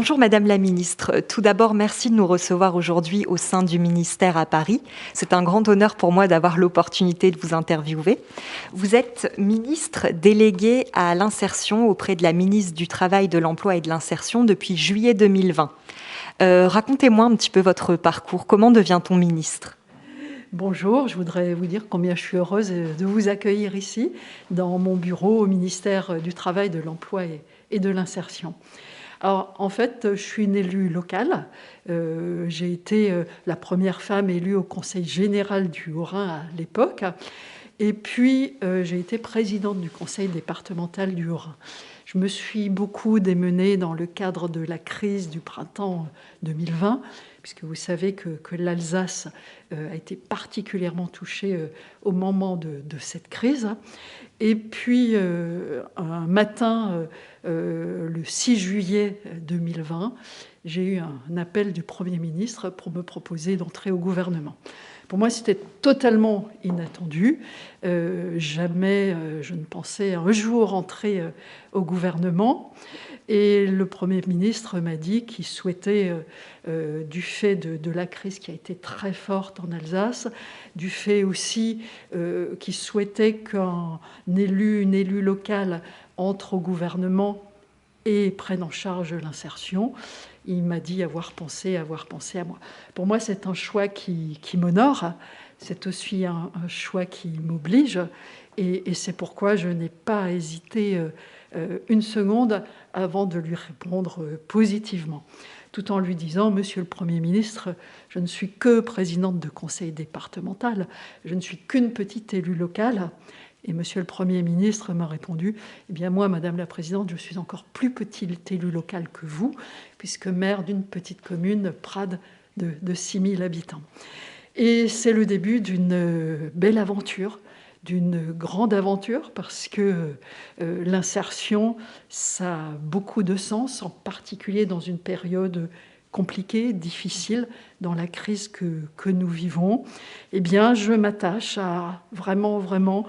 Bonjour Madame la Ministre. Tout d'abord, merci de nous recevoir aujourd'hui au sein du ministère à Paris. C'est un grand honneur pour moi d'avoir l'opportunité de vous interviewer. Vous êtes ministre déléguée à l'insertion auprès de la ministre du Travail, de l'Emploi et de l'Insertion depuis juillet 2020. Racontez-moi un petit peu votre parcours. Comment devient-on ministre ? Bonjour, je voudrais vous dire combien je suis heureuse de vous accueillir ici, dans mon bureau au ministère du Travail, de l'Emploi et de l'Insertion. Alors, en fait, je suis une élue locale. J'ai été la première femme élue au Conseil général du Haut-Rhin à l'époque. Et puis, j'ai été présidente du Conseil départemental du Haut-Rhin. Je me suis beaucoup démenée dans le cadre de la crise du printemps 2020, puisque vous savez que l'Alsace a été particulièrement touchée au moment de cette crise. Et puis, un matin, le 6 juillet 2020, j'ai eu un appel du Premier ministre pour me proposer d'entrer au gouvernement. Pour moi, c'était totalement inattendu. Jamais je ne pensais un jour entrer au gouvernement. Et le Premier ministre m'a dit qu'il souhaitait, du fait de la crise qui a été très forte en Alsace, du fait aussi qu'il souhaitait qu'un élu, une élue locale entre au gouvernement et prenne en charge l'insertion. Il m'a dit avoir pensé à moi. Pour moi, c'est un choix qui m'honore. C'est aussi un choix qui m'oblige. Et c'est pourquoi je n'ai pas hésité une seconde avant de lui répondre positivement, tout en lui disant « Monsieur le Premier ministre, je ne suis que présidente de conseil départemental, je ne suis qu'une petite élue locale. » Et Monsieur le Premier ministre m'a répondu « Eh bien moi, Madame la Présidente, je suis encore plus petite élue locale que vous, puisque maire d'une petite commune, Prades, de 6 000 habitants. » Et c'est le début d'une belle aventure, d'une grande aventure, parce que l'insertion, ça a beaucoup de sens, en particulier dans une période compliquée, difficile, dans la crise que nous vivons. Eh bien, je m'attache à vraiment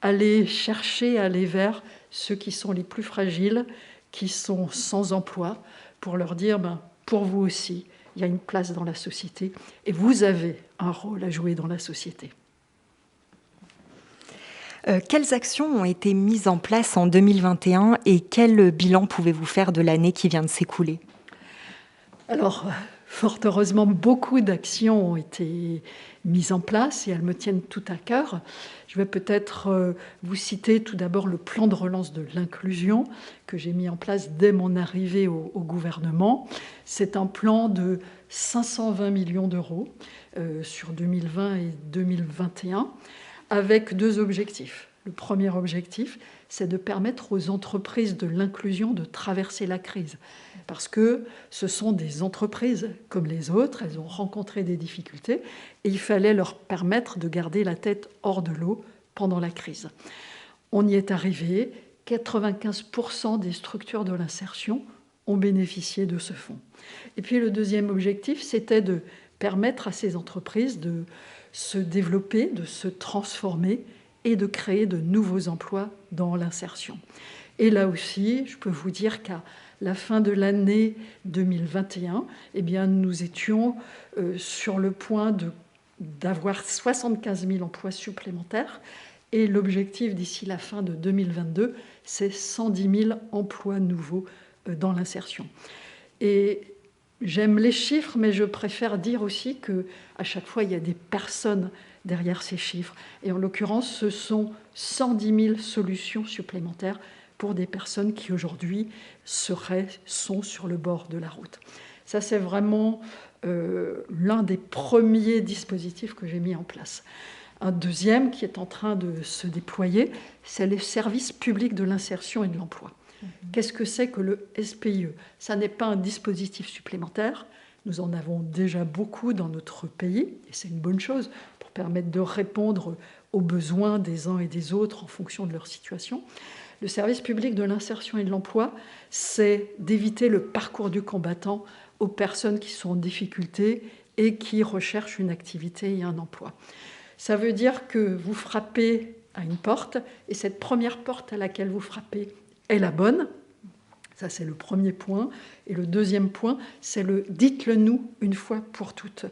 aller chercher, aller vers ceux qui sont les plus fragiles, qui sont sans emploi, pour leur dire, pour vous aussi, il y a une place dans la société et vous avez un rôle à jouer dans la société. Quelles actions ont été mises en place en 2021 et quel bilan pouvez-vous faire de l'année qui vient de s'écouler ? Alors, fort heureusement, beaucoup d'actions ont été mises en place et elles me tiennent tout à cœur. Je vais peut-être vous citer tout d'abord le plan de relance de l'inclusion que j'ai mis en place dès mon arrivée au gouvernement. C'est un plan de 520 millions d'euros sur 2020 et 2021 avec 2 objectifs. Le premier objectif, c'est de permettre aux entreprises de l'inclusion de traverser la crise. Parce que ce sont des entreprises comme les autres, elles ont rencontré des difficultés et il fallait leur permettre de garder la tête hors de l'eau pendant la crise. On y est arrivé, 95% des structures de l'insertion ont bénéficié de ce fonds. Et puis le deuxième objectif, c'était de permettre à ces entreprises de se développer, de se transformer et de créer de nouveaux emplois dans l'insertion. Et là aussi, je peux vous dire qu'à la fin de l'année 2021, eh bien, nous étions sur le point d'avoir 75 000 emplois supplémentaires. Et l'objectif d'ici la fin de 2022, c'est 110 000 emplois nouveaux dans l'insertion. Et j'aime les chiffres, mais je préfère dire aussi qu'à chaque fois, il y a des personnes derrière ces chiffres. Et en l'occurrence, ce sont 110 000 solutions supplémentaires pour des personnes qui aujourd'hui sont sur le bord de la route. Ça, c'est vraiment l'un des premiers dispositifs que j'ai mis en place. Un deuxième qui est en train de se déployer, c'est les services publics de l'insertion et de l'emploi. Qu'est-ce que c'est que le SPIE ? Ça n'est pas un dispositif supplémentaire. Nous en avons déjà beaucoup dans notre pays, et c'est une bonne chose pour permettre de répondre aux besoins des uns et des autres en fonction de leur situation. Le service public de l'insertion et de l'emploi, c'est d'éviter le parcours du combattant aux personnes qui sont en difficulté et qui recherchent une activité et un emploi. Ça veut dire que vous frappez à une porte, et cette première porte à laquelle vous frappez est la bonne. Ça, c'est le premier point. Et le deuxième point, c'est le « dites-le nous une fois pour toutes ».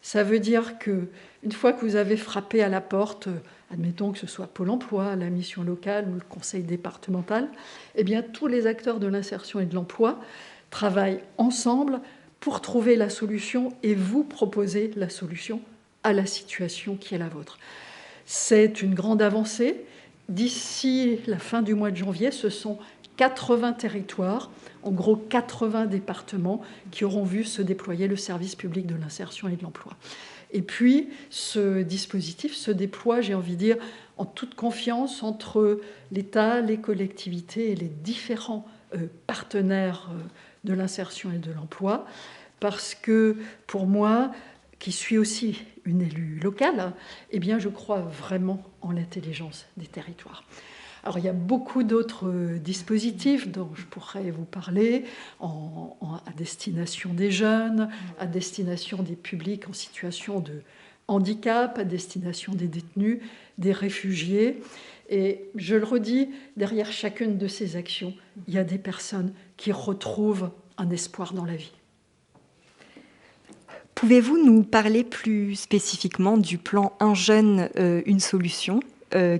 Ça veut dire qu'une fois que vous avez frappé à la porte, admettons que ce soit Pôle emploi, la mission locale ou le conseil départemental, eh bien, tous les acteurs de l'insertion et de l'emploi travaillent ensemble pour trouver la solution et vous proposer la solution à la situation qui est la vôtre. C'est une grande avancée. D'ici la fin du mois de janvier, ce sont 80 territoires, en gros 80 départements qui auront vu se déployer le service public de l'insertion et de l'emploi. Et puis, ce dispositif se déploie, j'ai envie de dire, en toute confiance entre l'État, les collectivités et les différents partenaires de l'insertion et de l'emploi, parce que pour moi, qui suis aussi une élue locale, eh bien, je crois vraiment en l'intelligence des territoires. Alors, il y a beaucoup d'autres dispositifs dont je pourrais vous parler à destination des jeunes, à destination des publics en situation de handicap, à destination des détenus, des réfugiés. Et je le redis, derrière chacune de ces actions, il y a des personnes qui retrouvent un espoir dans la vie. Pouvez-vous nous parler plus spécifiquement du plan Un jeune, une solution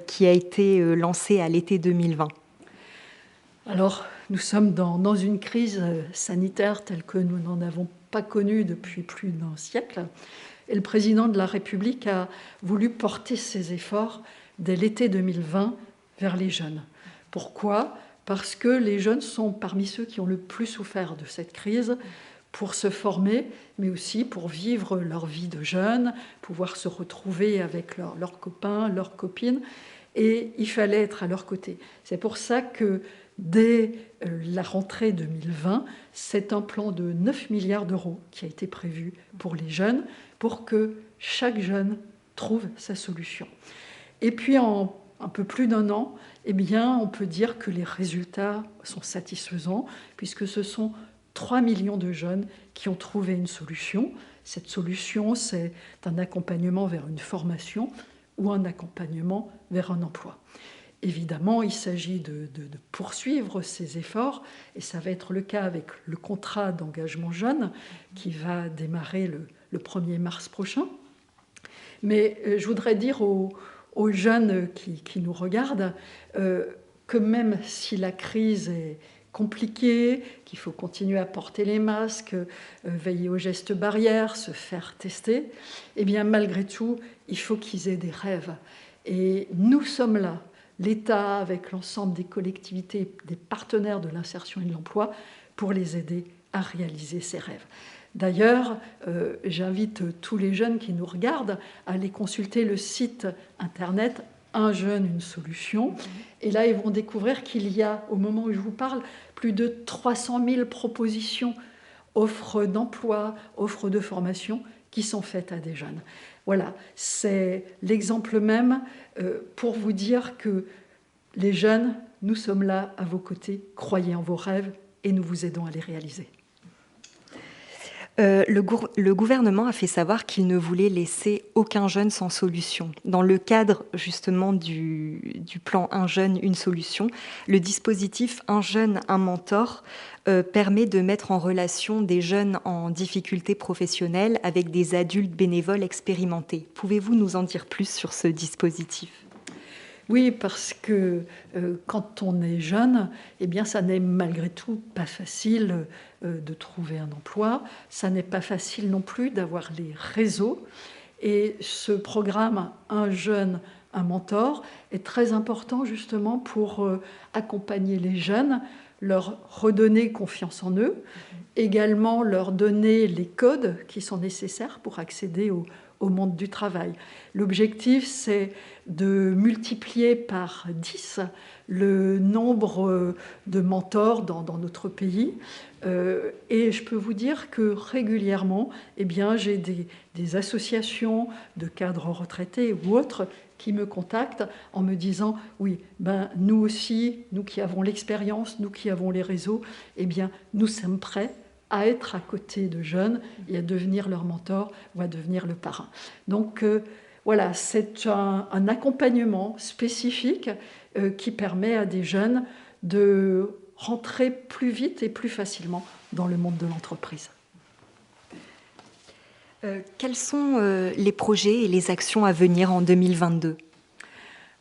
qui a été lancé à l'été 2020? Alors, nous sommes dans une crise sanitaire telle que nous n'en avons pas connue depuis plus d'un siècle. Et le président de la République a voulu porter ses efforts dès l'été 2020 vers les jeunes. Pourquoi ? Parce que les jeunes sont parmi ceux qui ont le plus souffert de cette crise, pour se former, mais aussi pour vivre leur vie de jeunes, pouvoir se retrouver avec leurs copains, leurs copines, et il fallait être à leur côté. C'est pour ça que dès la rentrée 2020, c'est un plan de 9 milliards d'euros qui a été prévu pour les jeunes, pour que chaque jeune trouve sa solution. Et puis en un peu plus d'un an, eh bien, on peut dire que les résultats sont satisfaisants, puisque ce sont 3 millions de jeunes qui ont trouvé une solution. Cette solution, c'est un accompagnement vers une formation ou un accompagnement vers un emploi. Évidemment, il s'agit de poursuivre ces efforts, et ça va être le cas avec le contrat d'engagement jeune qui va démarrer le 1er mars prochain. Mais je voudrais dire aux jeunes qui nous regardent que même si la crise est compliqué, qu'il faut continuer à porter les masques, veiller aux gestes barrières, se faire tester, eh bien malgré tout, il faut qu'ils aient des rêves. Et nous sommes là, l'État avec l'ensemble des collectivités, des partenaires de l'insertion et de l'emploi, pour les aider à réaliser ces rêves. D'ailleurs, j'invite tous les jeunes qui nous regardent à aller consulter le site internet Un jeune, une solution. Et là, ils vont découvrir qu'il y a, au moment où je vous parle, plus de 300 000 propositions, offres d'emploi, offres de formation qui sont faites à des jeunes. Voilà, c'est l'exemple même pour vous dire que les jeunes, nous sommes là à vos côtés, croyez en vos rêves et nous vous aidons à les réaliser. Le gouvernement a fait savoir qu'il ne voulait laisser aucun jeune sans solution. Dans le cadre justement du plan Un jeune, une solution, le dispositif Un jeune, un mentor permet de mettre en relation des jeunes en difficulté professionnelle avec des adultes bénévoles expérimentés. Pouvez-vous nous en dire plus sur ce dispositif ? Oui, parce que quand on est jeune, eh bien, ça n'est malgré tout pas facile de trouver un emploi. Ça n'est pas facile non plus d'avoir les réseaux. Et ce programme Un jeune, un mentor est très important justement pour accompagner les jeunes, leur redonner confiance en eux, également leur donner les codes qui sont nécessaires pour accéder au monde du travail. L'objectif, c'est de multiplier par 10 le nombre de mentors dans notre pays. Et je peux vous dire que régulièrement, eh bien, j'ai des associations de cadres retraités ou autres qui me contactent en me disant « Oui, nous aussi, nous qui avons l'expérience, nous qui avons les réseaux, eh bien, nous sommes prêts à être à côté de jeunes et à devenir leur mentor ou à devenir le parrain. » Donc voilà, c'est un accompagnement spécifique qui permet à des jeunes de rentrer plus vite et plus facilement dans le monde de l'entreprise. Quels sont les projets et les actions à venir en 2022 ?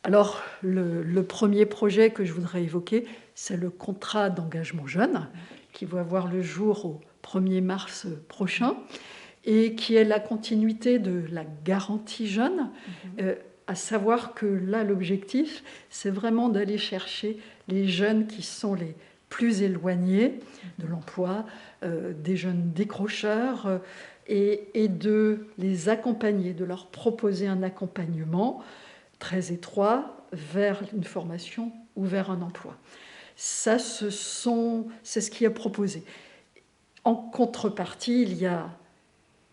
Alors, le premier projet que je voudrais évoquer, c'est le contrat d'engagement jeune, qui va voir le jour au 1er mars prochain, et qui est la continuité de la garantie jeune, à savoir que là, l'objectif, c'est vraiment d'aller chercher les jeunes qui sont les plus éloignés de l'emploi, des jeunes décrocheurs, et de les accompagner, de leur proposer un accompagnement très étroit vers une formation ou vers un emploi. Ça, c'est ce qui est proposé. En contrepartie, il y a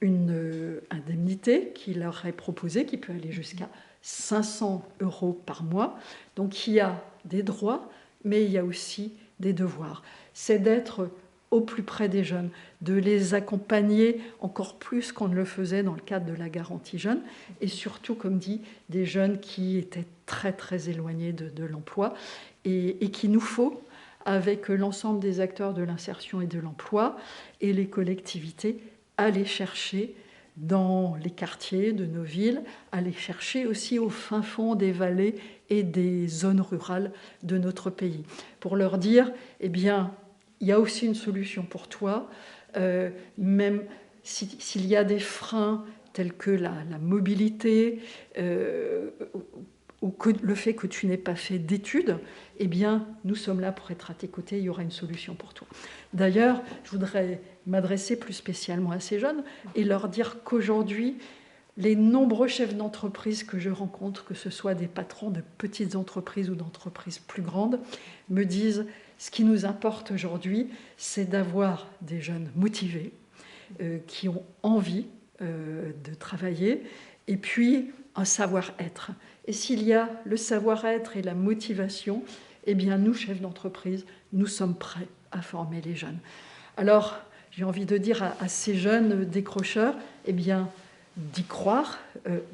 une indemnité qui leur est proposée, qui peut aller jusqu'à 500 € par mois. Donc il y a des droits, mais il y a aussi des devoirs. C'est d'être au plus près des jeunes, de les accompagner encore plus qu'on ne le faisait dans le cadre de la garantie jeune, et surtout, comme dit, des jeunes qui étaient très très éloignés de l'emploi, et qu'il nous faut, avec l'ensemble des acteurs de l'insertion et de l'emploi et les collectivités, aller chercher dans les quartiers de nos villes, aller chercher aussi au fin fond des vallées et des zones rurales de notre pays, pour leur dire, eh bien, il y a aussi une solution pour toi, même s'il y a des freins tels que la mobilité, ou que le fait que tu n'aies pas fait d'études, eh bien, nous sommes là pour être à tes côtés, il y aura une solution pour toi. D'ailleurs, je voudrais m'adresser plus spécialement à ces jeunes et leur dire qu'aujourd'hui, les nombreux chefs d'entreprise que je rencontre, que ce soit des patrons de petites entreprises ou d'entreprises plus grandes, me disent ce qui nous importe aujourd'hui, c'est d'avoir des jeunes motivés, qui ont envie de travailler, et puis un savoir-être. Et s'il y a le savoir-être et la motivation, eh bien nous, chefs d'entreprise, nous sommes prêts à former les jeunes. Alors, j'ai envie de dire à ces jeunes décrocheurs, eh bien, d'y croire,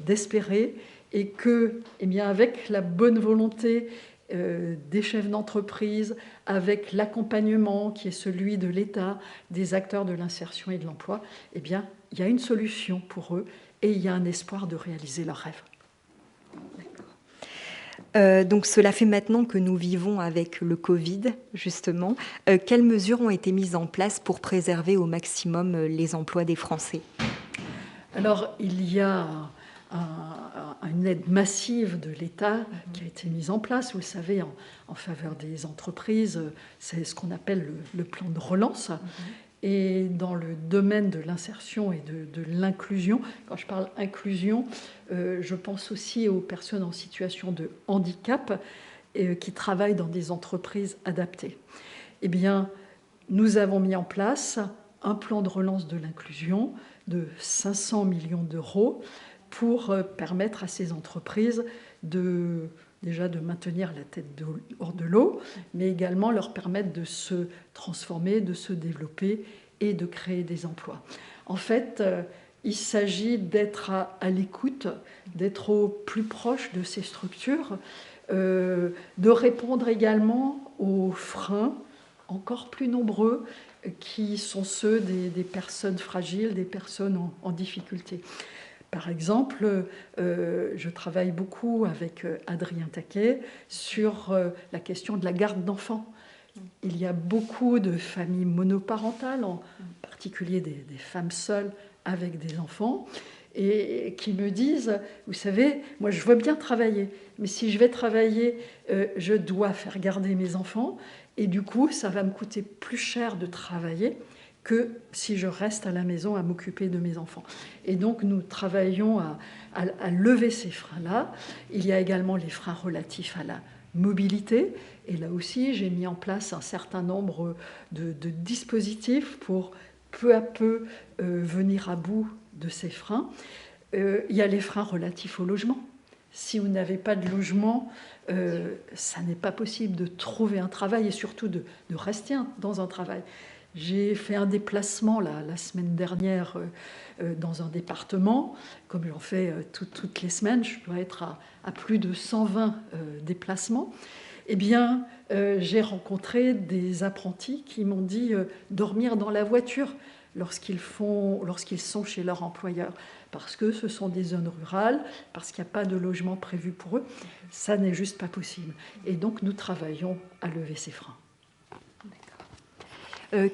d'espérer, et que, eh bien, avec la bonne volonté des chefs d'entreprise, avec l'accompagnement qui est celui de l'État, des acteurs de l'insertion et de l'emploi, eh bien, il y a une solution pour eux et il y a un espoir de réaliser leurs rêves. Donc cela fait maintenant que nous vivons avec le Covid, justement. Quelles mesures ont été mises en place pour préserver au maximum les emplois des Français ? Alors, il y a une aide massive de l'État qui a été mise en place, vous le savez, en faveur des entreprises. C'est ce qu'on appelle le plan de relance. Et dans le domaine de l'insertion et de l'inclusion, quand je parle inclusion, je pense aussi aux personnes en situation de handicap qui travaillent dans des entreprises adaptées. Eh bien, nous avons mis en place un plan de relance de l'inclusion de 500 millions d'euros pour permettre à ces entreprises déjà de maintenir la tête hors de l'eau, mais également leur permettre de se transformer, de se développer et de créer des emplois. En fait, il s'agit d'être à l'écoute, d'être au plus proche de ces structures, de répondre également aux freins encore plus nombreux qui sont ceux des personnes fragiles, des personnes en difficulté. Par exemple, je travaille beaucoup avec Adrien Taquet sur la question de la garde d'enfants. Il y a beaucoup de familles monoparentales, en particulier des femmes seules avec des enfants, et qui me disent, vous savez, moi je veux bien travailler, mais si je vais travailler, je dois faire garder mes enfants, et du coup, ça va me coûter plus cher de travailler que si je reste à la maison à m'occuper de mes enfants. Et donc, nous travaillons à lever ces freins-là. Il y a également les freins relatifs à la mobilité. Et là aussi, j'ai mis en place un certain nombre de dispositifs pour peu à peu venir à bout de ces freins. Il y a les freins relatifs au logement. Si vous n'avez pas de logement, ça n'est pas possible de trouver un travail et surtout de rester dans un travail. J'ai fait un déplacement la semaine dernière dans un département. Comme j'en fais toutes les semaines, je dois être à plus de 120 déplacements. Eh bien, j'ai rencontré des apprentis qui m'ont dit dormir dans la voiture lorsqu'ils sont chez leur employeur, parce que ce sont des zones rurales, parce qu'il n'y a pas de logement prévu pour eux. Ça n'est juste pas possible. Et donc, nous travaillons à lever ces freins.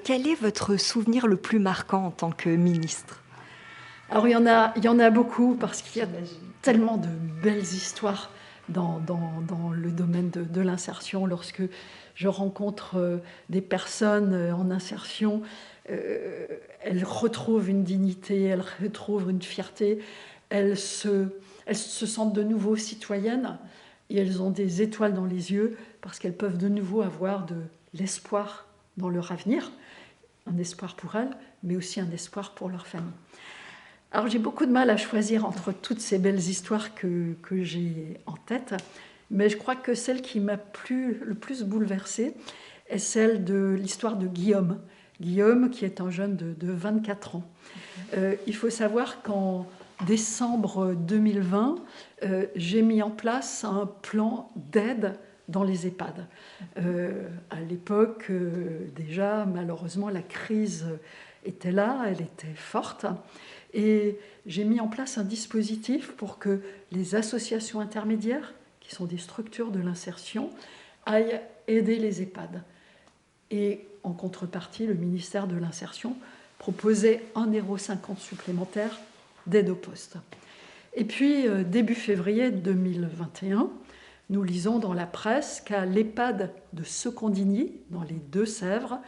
Quel est votre souvenir le plus marquant en tant que ministre? Alors, il y en a beaucoup, parce qu'il y a tellement de belles histoires dans le domaine de l'insertion. Lorsque je rencontre des personnes en insertion, elles retrouvent une dignité, elles retrouvent une fierté, elles se sentent de nouveau citoyennes et elles ont des étoiles dans les yeux parce qu'elles peuvent de nouveau avoir de l'espoir dans leur avenir, un espoir pour elles, mais aussi un espoir pour leur famille. Alors j'ai beaucoup de mal à choisir entre toutes ces belles histoires que j'ai en tête, mais je crois que celle qui m'a le plus bouleversée est celle de l'histoire de Guillaume. Guillaume, qui est un jeune de 24 ans. Il faut savoir qu'en décembre 2020, j'ai mis en place un plan d'aide dans les EHPAD. À l'époque, déjà, malheureusement, la crise était là, elle était forte. Et j'ai mis en place un dispositif pour que les associations intermédiaires, qui sont des structures de l'insertion, aillent aider les EHPAD. Et en contrepartie, le ministère de l'Insertion proposait 1,50 € supplémentaire d'aide au poste. Et puis, début février 2021, nous lisons dans la presse qu'à l'EHPAD de Secondigny, dans les Deux-Sèvres,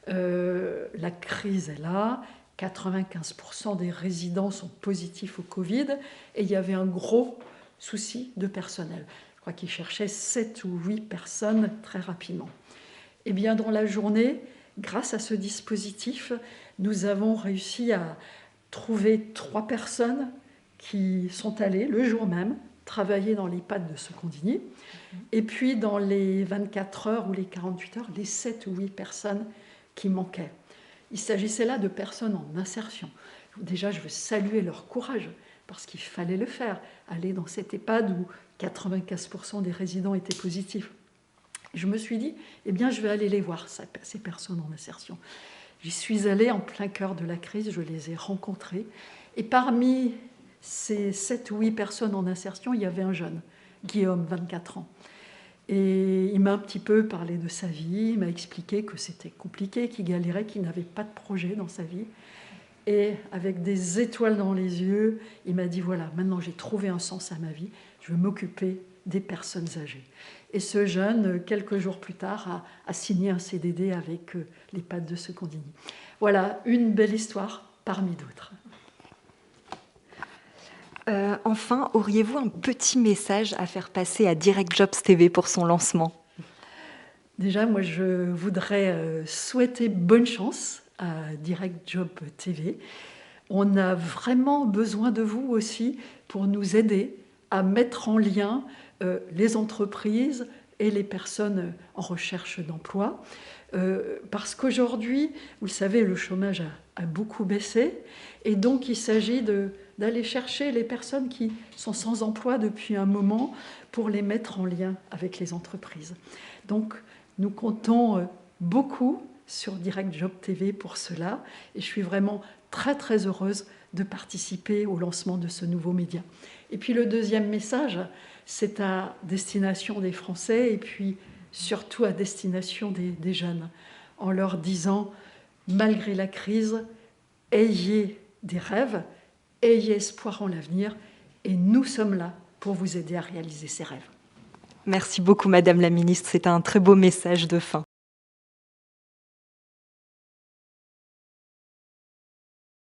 la crise est là, 95% des résidents sont positifs au Covid, et il y avait un gros souci de personnel. Je crois qu'ils cherchaient 7 ou 8 personnes très rapidement. Eh bien, dans la journée, grâce à ce dispositif, nous avons réussi à trouver 3 personnes qui sont allées le jour même travailler dans l'EHPAD de Secondigny. Et puis, dans les 24 heures ou les 48 heures, les 7 ou 8 personnes qui manquaient. Il s'agissait là de personnes en insertion. Déjà, je veux saluer leur courage, parce qu'il fallait le faire, aller dans cet EHPAD où 95% des résidents étaient positifs. Je me suis dit, eh bien, je vais aller les voir, ces personnes en insertion. J'y suis allée en plein cœur de la crise, je les ai rencontrées. Et parmi ces 7 ou 8 personnes en insertion, il y avait un jeune, Guillaume, 24 ans. Et il m'a un petit peu parlé de sa vie, il m'a expliqué que c'était compliqué, qu'il galérait, qu'il n'avait pas de projet dans sa vie. Et avec des étoiles dans les yeux, il m'a dit, voilà, maintenant j'ai trouvé un sens à ma vie, je veux m'occuper des personnes âgées. Et ce jeune, quelques jours plus tard, a signé un CDD avec l'EHPAD de Secondigny. Voilà, une belle histoire parmi d'autres. Enfin, auriez-vous un petit message à faire passer à Direct Jobs TV pour son lancement? Déjà, moi, je voudrais souhaiter bonne chance à Direct Jobs TV. On a vraiment besoin de vous aussi pour nous aider à mettre en lien les entreprises et les personnes en recherche d'emploi. Parce qu'aujourd'hui, vous le savez, le chômage a beaucoup baissé. Et donc, il s'agit d'aller chercher les personnes qui sont sans emploi depuis un moment pour les mettre en lien avec les entreprises. Donc, nous comptons beaucoup sur Direct Job TV pour cela. Et je suis vraiment très, très heureuse de participer au lancement de ce nouveau média. Et puis, le deuxième message, c'est à destination des Français et puis surtout à destination des jeunes, en leur disant, malgré la crise, ayez des rêves, ayez espoir en l'avenir, et nous sommes là pour vous aider à réaliser ces rêves. Merci beaucoup, Madame la Ministre. C'est un très beau message de fin.